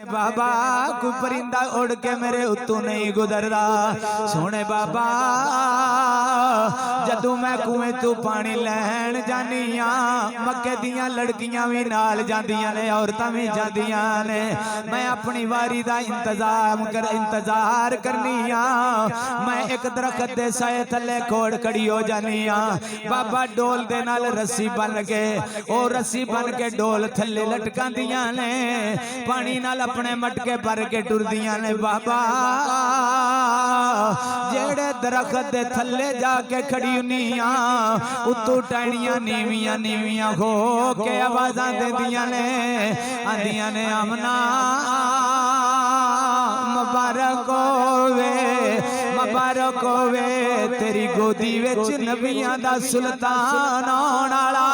बाबा कोई परिंदा उड़ के मेरे उत्तों नहीं गुजरदा। सोने बाबा जदों मैं कुएं तू पानी लैन जानी आ मक्के दियां लड़कियां भी नाल जांदियां ने औरतां भी जांदियां ने मैं अपनी वारी दा इंतजार करनी आ। मैं एक दरख्त दे साए थले कोड़ खड़ी हो जानी आ। बाबा डोल दे नाल रस्सी बन के ओ रस्सी बन के डोल थले लटकांदियां ने पानी नाल अपने मटके भर के टुरदियां ने। बाबा जेड़े दरख्त दे थले जाके खड़ी हुनी आ उत्तों टहनियां नीवियां नीवियां हो के आवाज़ां देंदियां ने आंदियां ने आमना मुबारक होवे तेरी गोदी विच नबियां दा सुल्तान आउण वाला।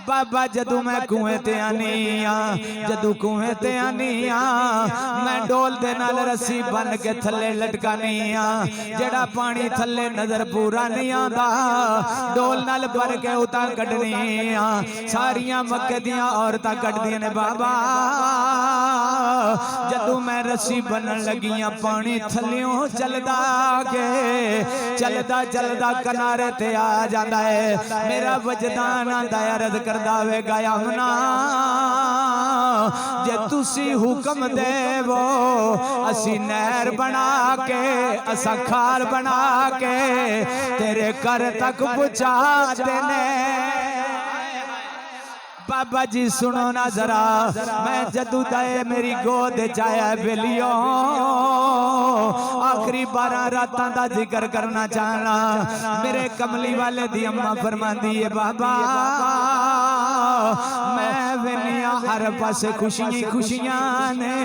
बाबा जदू मैं कुएं ते आनी आ जदू कुएं ते आनी आ मैं डोल दे नाल रस्सी बन के थले लटकानी आ। जेड़ा पानी थले नजर पूरा नहीं आंदा डोल नाल भर के उता कढनी आ। सारियां मक्के दियां औरतां कढदियां ने। बाबा जदू मैं रस्सी बनन लगियां पानी थल्लियों चलदा के चलदा चलदा किनारे ते आ जांदा है। मेरा वजदान आंदा अर्ज कर दावेगा यमुना जे तुसी हुक्म देवो असी नहर बना के असा खाल बना के तेरे घर तक पहुंचा देने। बाबा जी सुनो ना जरा मैं जदू दाए मेरी गोद चाया बेलियो आखिरी 12 रातां दा जिक्र करना चाहना। मेरे कमली वाले दी अम्मा फरमांदी है बाबा मैं वेनिया हर पासे खुशियां खुशियां ने।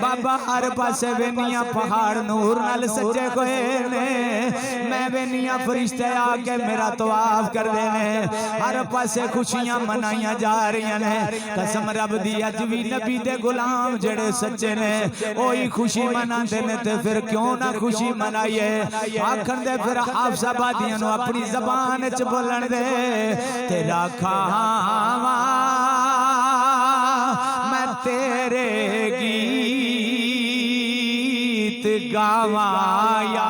बाबा हर पासे वेनिया पहाड़ नूर नाल सजे होए ने। मैं वेनिया फरिश्ते आके मेरा तवाफ करदे ने हर पासे खुशियां मनाइयां जा रही ने। कसम रब दी अज भी नबी दे गुलाम जेड़े सच्चे ने ओही खुशी मनाते ने ते फिर क्यों ना खुशी मनाइए। आखन दे फिर हाफसाबादियां नु अपनी जबान च बोलन दे तेरा खावा मैं तेरे गीत गावा या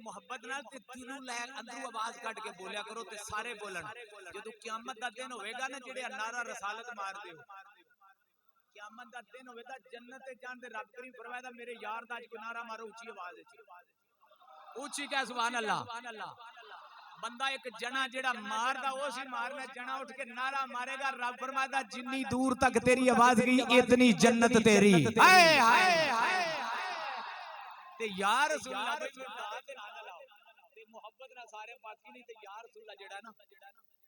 मोहब्बत नाल ते दिलों लै अंदरों आवाज कट के बोलिया करो ते सारे बोलन। जदों क़यामत दा दिन होवेगा ना जेड़े नारा रसालत मार दियो क़यामत दा दिन होवेगा जन्नत ते जान दे रब करीम फरमाएगा मेरे यार दा कोई नारा मारो ऊंची आवाज विच ऊंची क्या सुभान अल्लाह। बंदा एक जना जेड़ा मारदा ओ सी मारना जना उठ के नारा मारेगा रब फरमाएगा जिन्नी दूर तक तेरी आवाज गई इतनी जन्नत तेरी। हाय हाय हाय ते यार रसूलुल्लाह दे नाम ते ना लाओ ते मोहब्बत ना सारे बाकी नहीं ते यार रसूलुल्लाह जेड़ा ना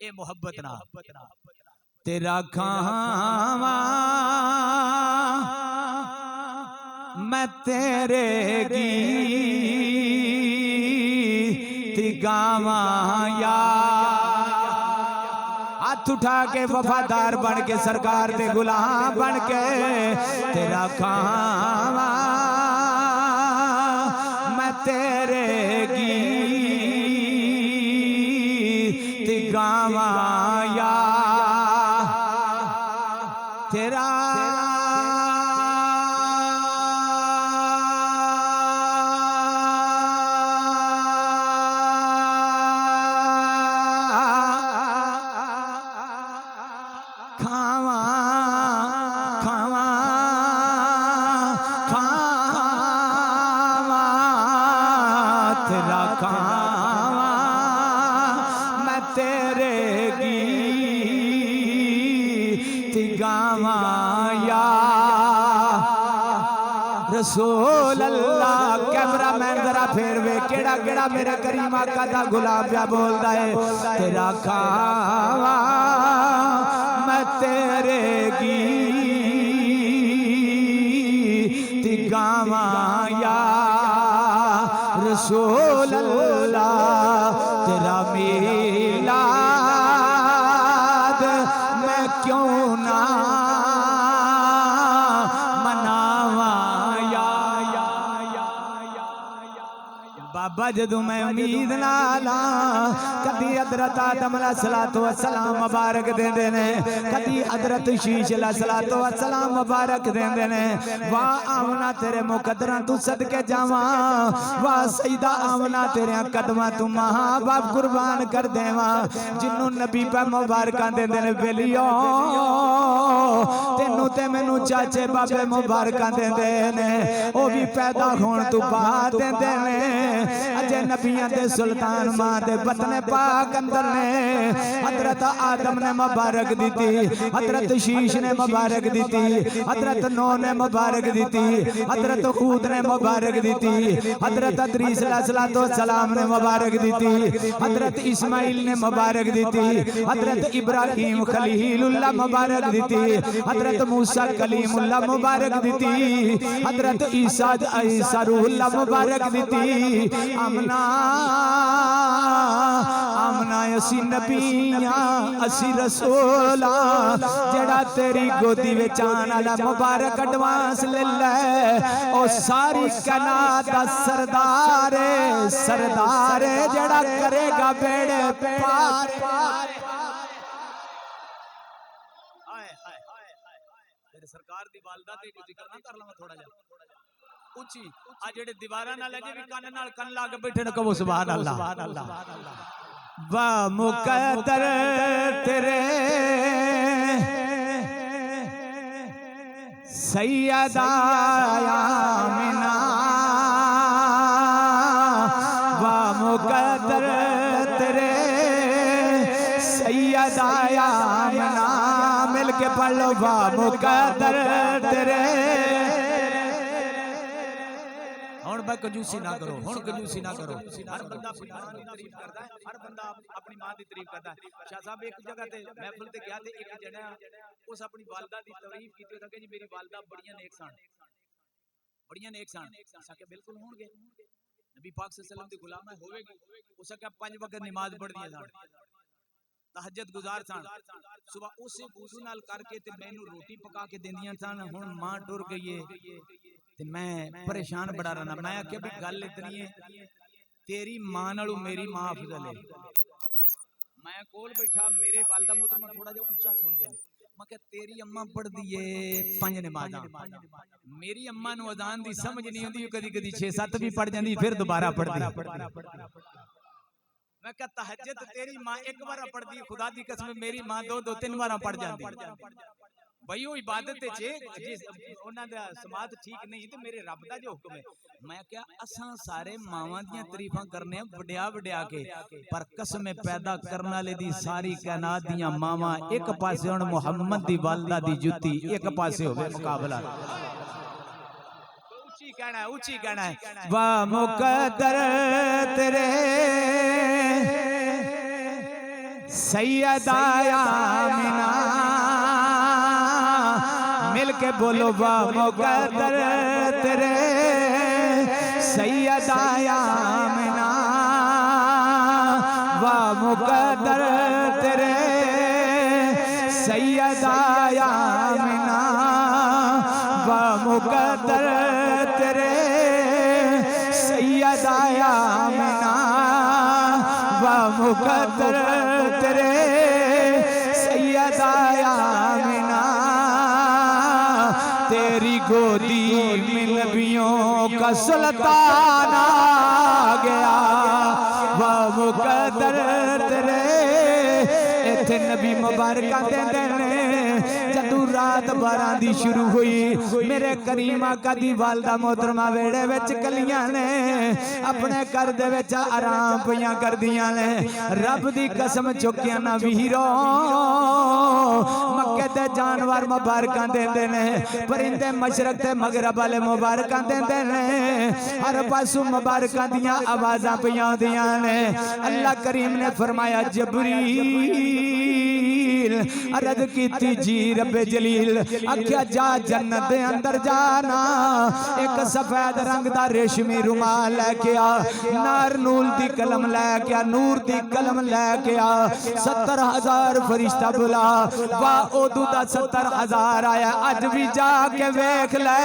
ए मोहब्बत ना तेरा खावा मैं तेरे गीत गावा या हाथ उठा के वफादार बन के सरकार दे गुलाम बन के तेरा खावा मैं तेरे गीत गावा या तेरा रसूल अल्लाह। कैमरा मैन जरा फेर वे केड़ा केड़ा मेरे करीम आका दा गुलाम जा बोलदा है तेरा खावा मैं तेरे गीत गावा या रसूल अल्लाह। तेरा मिलाद मैं क्यों ना बाबा जदों मैं उम्मीद ना ला कदी हजरत आदम अलैहिस्सलातु वस्सलाम मुबारक देंदे ने कदी हजरत शीश अलैहिस्सलातु वस्सलाम मुबारक देंदे ने वाह आमना तेरे मुकद्दरां तू सदके जावां वाह सईदा आमना तेरे कदमां तू मां बाप कुर्बान कर देवां जिन्नू नबी पे मुबारकां देंदे ने बेलियो तेनू ते मैनू चाचे बाबे मुबारकां देंदे ने ओ भी पैदा होण तू बाद देंदे ने अजे नबियां दे सुल्तान मां दे बतने पाक अंदर ने हजरत आदम ने मुबारक दी हजरत शीश ने मुबारक दी हजरत नूह ने मुबारक दी हजरत हूद ने मुबारक दी हजरत इदरीस अलैहिस्सलातु वस्सलाम ने मुबारक दी हजरत इस्माइल ने मुबारक दी हजरत इब्राहिम खलीलुल्लाह मुबारक दी हजरत मूसा कलीमुल्लाह मुबारक दी हजरत ईसा रूहुल्लाह मुबारक दी आमना आमना असी नबियां असी रसूला जड़ा तेरी गोदी विच आने वाला मुबारक एडवांस ले ले ओ सारी कायनात दा सरदार जड़ा करेगा बेड़े पार सरकार दी वालदा ते कुछ जिक्र ना कर लवां थोड़ा जा उची आ जेड़े दीवारां नाल लगे भी कान नाल कन ला के बैठे न कहो सुभान अल्लाह वाह मुकद्दर तेरे सैयदा आमिना वाह मुकद्दर तेरे सैयदा आमिना मिल के पढ़ लो वाह मुकद्दर तेरे मैं कंजूसी ना करो हुण कंजूसी ना करो हर बंदा अपनी मां दी तारीफ करदा है हर बंदा अपनी मां दी तारीफ करदा है शाह साहब एक जगह ते महफिल ते गया ते एक जना उस अपनी वालदा दी तारीफ कीती तो कहे जी मेरी वालदा बड़ियां नेक सन साके बिल्कुल होणगे नबी पाक सल्लल्लाहु अलैहि वसल्लम दी गुलाम होवेगी उस कहा 5 वक्त नमाज पढ़दी सन तहज्जुद गुजार सन सुबह उसे वुजू नाल करके ते मैनू रोटी पका के देंदियां सन हुण मां टुर गई है ते मैं परेशान बड़ा रहना मैं आख्या भी गल इतनी है तेरी मां नालों मेरी मां अफजल है मैं कोल बैठा मेरे वालदा मोहतरमा थोड़ा जिहा उच्चा सुनदे ने मैं कहा तेरी अम्मा पढ़दी है 5 नमाज़ां मेरी अम्मा नूं अज़ान दी समझ नहीं आउंदी कदी कदी 6-7 भी पढ़ जांदी फिर दोबारा पढ़दी मैं कहा तहज्जुद तेरी मां एक बार पढ़दी खुदा दी कसम मेरी मां 2-3 बार पढ़ जांदी भाई वो इबादत जे उन्हां दा समात ठीक नहीं ते मेरे रब दा जो हुक्म है मैं क्या असां सारे मावां दियां तारीफां करने वड्या के पर कसम पैदा करने वाले दी सारी कायनात दियां मावां एक पासे हुण मुहम्मद दी वालदा दी जुत्ती एक पासे होवे मुकाबला ऊंची कहना है वाह मुकद्दर तेरे सैयदा आमिना मिल के बोलो वाह मुकद्दर तेरे सैयदा आमिना वाह मुकद्दर तेरे सैयदा आमिना वाह मुकद्दर तेरे सैयदा आमिना वाह मुकद्दर तेरे सैयदा आमिना तेरी गोदी में नबियों का सुल्तान आ गया वाह मुकद्दर तेरे इत्थे नबी मुबारक देंदे ने जदू रात 12 दी शुरू हुई मेरे करीम आका दी वालदा मोहतरमा वेड़े विच कलियां ने अपने घर दे विच आराम पियां करदियां ने रब दी कसम चुकिया ना वीरो मक्के ते जानवर मुबारक देंदे ने परिंदे मशरक ते मगरब वाले मुबारक देंदे ने हर पासों मुबारक दियां आवाज़ां पियां होंदियां ने अल्लाह करीम ने फरमाया जबरील जबरील अर्ज कीती जी रब्बे जलील आख्या जा जन्नत दे अंदर जाना एक सफेद रंग दा रेशमी रुमाल लेके आ नार नूल दी कलम लेके आ नूर दी कलम लेके आ 70,000 फरिश्ता बुला वाह ओदू दा 70,000 आया अज भी जाके वेख ले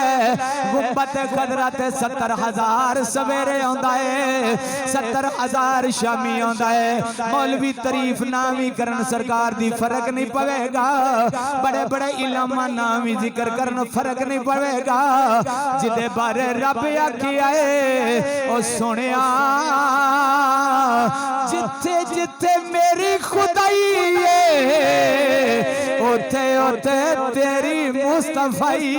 गुंबद खदरा ते 70,000 सवेरे आंदा है 70,000 शामी आंदा है मौलवी तारीफ ना भी करन सरकार दी फर्क नहीं पवेगा बड़े बड़े इलामा ना भी जिक्र करन फर्क नहीं पवेगा जिदे बारे रब आखिया है ओ सुनिया जिथे जिथे मेरी खुदाई है उथे उथे तेरी मुस्तफाई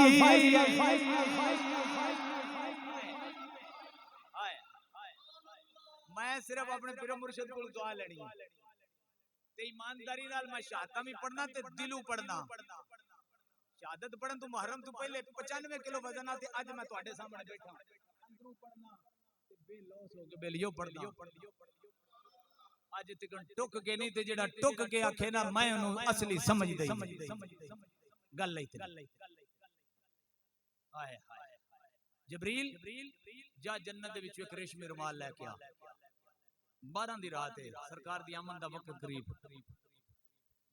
मैं सिर्फ अपने पीर मुर्शिद को दुआ लेनी ते ईमानदारी नाल मैं शहादत भी पढ़ना ते दिलों पढ़ना शहादत पढ़न तो मुहर्रम तो पहले 95 किलो वजन आते आज मैं तुम्हारे सामने बैठा अंदरों पढ़ना ते बेलौस हो के बेलियो पढ़ना आज तक टुक के नहीं ते जेड़ा टुक के आखे ना मैं उन्हें असली समझ दई गल नहीं हाय हाय जबरील जा जन्नत दे विच एक रेशमी रुमाल लेके आ 12 दी रात है सरकार दी आमद दा वक्त करीब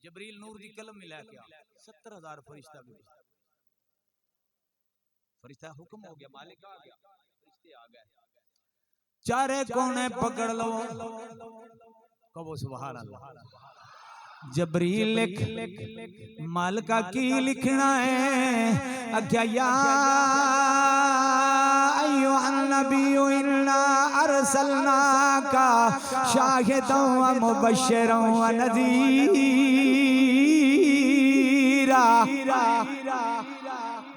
जबरील नूर दी कलम में लेके आ 70,000 फरिश्ता भी फरिश्ता हुक्म हो गया मालिक आ गया फरिश्ते आ गए चारे कोने पकड़ लो कहो सुभान अल्लाह जबरील लिख मालिका की लिखना है आख्या या अय्युहन नबिय्यु इन्ना अरसलनाका शाहिदन व मुबश्शिरन व नज़ीरा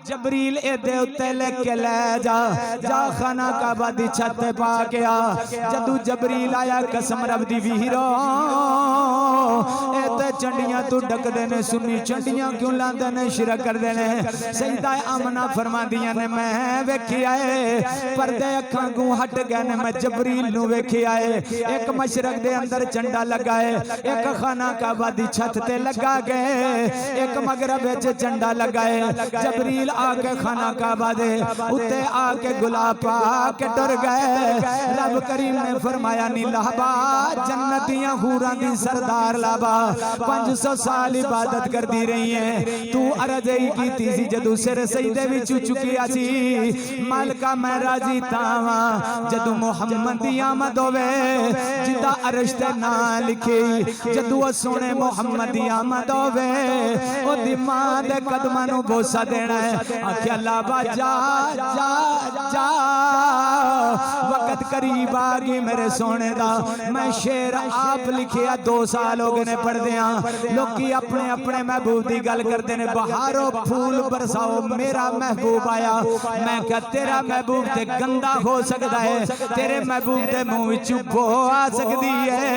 जबरील एदे उत्ते लेके ले जा खाना काबा दी छत पा के आ जदू जबरील आया कसम रब दी वीरो एते चंडियां तू डकदे ने सुन्नी चंडियां क्यों लांदे ने शिरक करदे ने सईदा आमना फरमांदियां ने मैं वेखिया ए पर्दे अखां को हट गए ने मैं जबरील नु वेखिया ए एक मशरक दे अंदर चंडा लगा है एक खाना काबा दी छत ते लगा गए एक मगरब विच चंडा लगा है जबरील आके खाना काबा दे उत्ते आके गुलाब पा के डर गए रब करीम ने फरमाया नी लाबा जन्नतियां हूरां दी सरदार लाबा 500 साल इबादत करदी रही है तू अर्ज ही कीती सी जदू सिर सजदे विच चुकिया सी मालिका मैं राजी तावा जदू मुहम्मद दी आमद होवे जिदा अरश ते नाम लिखी जदू सोने मुहम्मद दी आमद होवे ओदी मां दे कदमां नु बोसा देना है आख्या लाबा जा जा जा वक्त करीब आ गई मेरे सोने दा मैं शेर आप लिखिया 2 साल हो गए ने पढ़दियां लोकी अपने अपने महबूब दी गल करते ने बहारों फूल बरसाओ मेरा महबूब आया मैं क्या तेरा महबूब ते गंदा हो सकता है तेरे महबूब दे मुंह विचों बो आ सकती है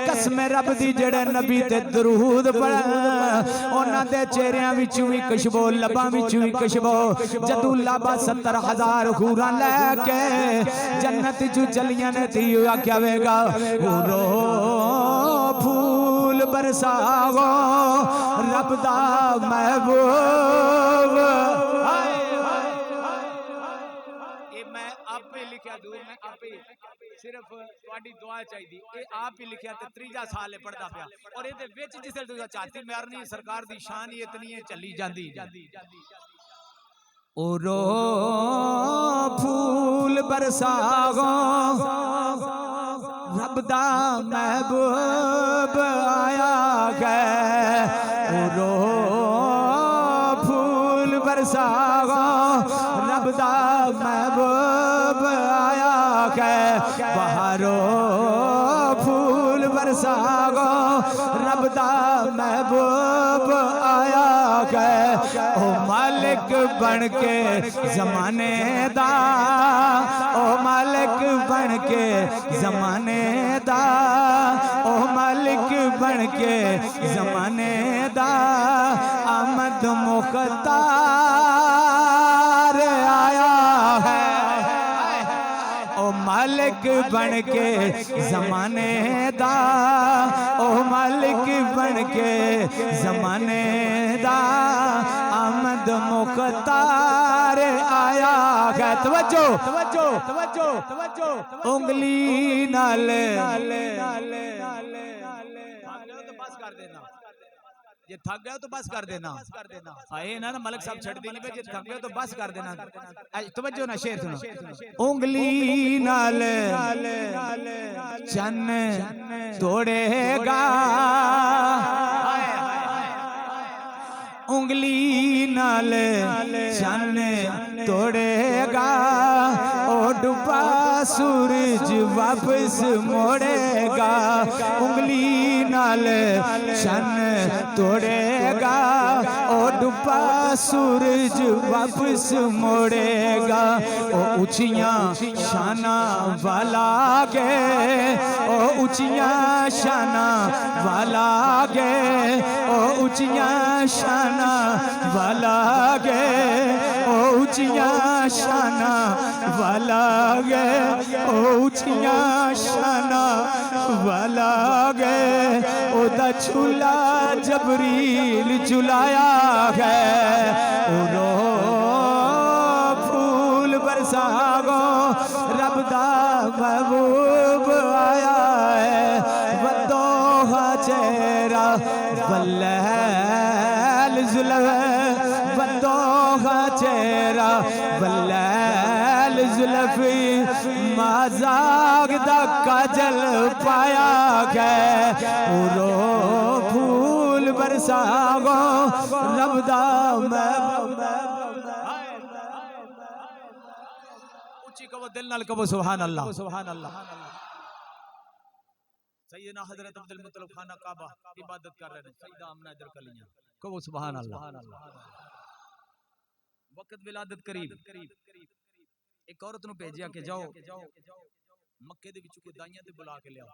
कसम रब दी जेड़े नबी ते दरूद पढ़न उन्हां दे चेहरियां विचों भी खुशबू लबां विचों भी खुशबू जदू लाबा 70,000 हूरां लेके जन्नत चू चलियां ने ती आख्या वेगा रो फूल बरसाओ रब दा महबूब मैं आपे लिखा दूर मैं आपे सिर्फ ਤੁਹਾਡੀ दुआ चाहिए ये आप ही लिखा ते 3 साल पढ़दा पिया और ਇਹਦੇ ਵਿੱਚ ਜਿਸੇ ਤੁਸੀਂ ਚਾਹਤੀ ਮਾਰਨੀ सरकार दी शान ही इतनी है चली जांदी ओ रो फूल बरसाओ रब दा महबूब आया है ओ रो फूल बरसाओ रब दा महबूब आया है बहारो फूल बरसाओ रब दा महबूब आया है ओ मालिक बन के जमाने दा ओ मालिक बन के जमाने दा ओ मालिक बन के जमाने दा आमद मुख्तार आया है ओ मालिक मालिक बन के जमाने दा, ओ मालिक बन के जमाने दा, आमद मुख्तार आया है। तवज्जो तवज्जो तवज्जो तवज्जो, उंगली नाल तो बस कर देना, जे थक गए तो बस कर देना। आए ना मलिक साहब छड़ देने पे, जे थक गए तो बस कर देना। तवज्जो ना, शेर सुनो। उंगली नाल चन्न तोड़ेगा, उंगली नाल चन्न तोड़ेगा, ओ डूबा सूरज वापस मोड़ेगा। उंगली नाल चन्न तोड़ेगा, ओ डूबा सूरज वापस मोड़ेगा। ओ ऊंचियां शाना वाला गे, ओ ऊंचियां शाना वाला गे, ओ ऊंचियां शाना वाला गे, ओ ऊंचियां शाना वाला गे, ओ ऊंचियां शाना वाला गे। ओदा झूला जबरील झुलाया है, ओ फूल बरसागो रब दा महबूब आया है। वदोहा चेहरा वल्लैल जुल्फ, वदोहा चेहरा वल्लैल जुल्फ, माजाग दा काजल पाया है। उरो फूल बरसागो रब दा महबूब। ऊंची कहो, दिल नाल कहो सुभान अल्लाह, सुभान अल्लाह। सैयदना हजरत अब्दुल मुत्तलिब खाना काबा इबादत कर रहे हैं, सैयदा आमना इधर कलियां, कहो सुभान अल्लाह। वक्त विलादत करीब, एक औरत नु भेजिया कि जाओ मक्के दे विचों कोई दाइयां ते बुला के लियाओ।